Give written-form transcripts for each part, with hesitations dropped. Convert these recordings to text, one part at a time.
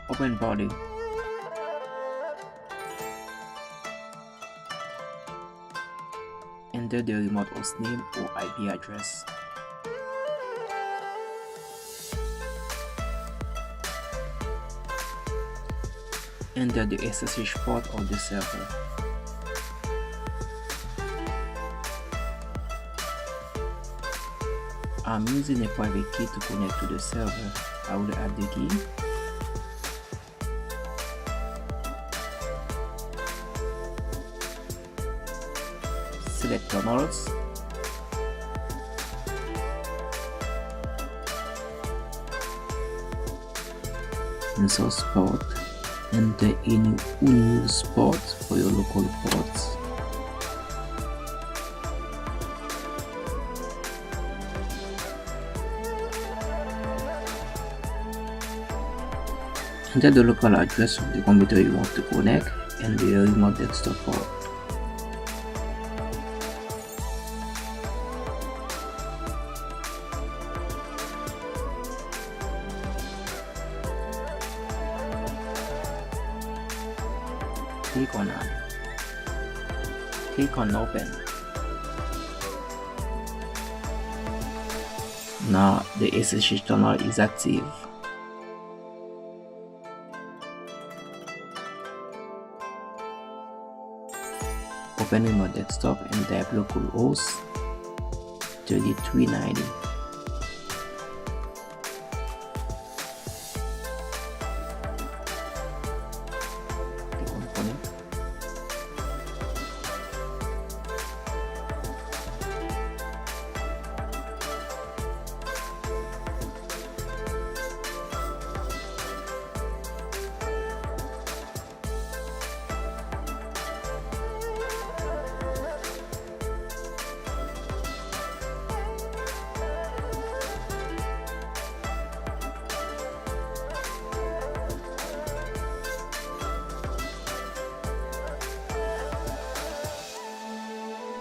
Open body. Enter the remote host name or IP address. Enter the SSH port of the server. I'm using a private key to connect to the server. I will add the key. Select tunnels. Insert port. Enter any unused port for your local ports. Enter the local address of the computer you want to connect and the remote desktop port. Click on Add. Click on Open. Now the SSH tunnel is active. Open remote desktop and type localhost 3390. Click on Connect.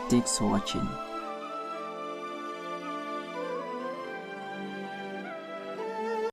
Thanks for watching.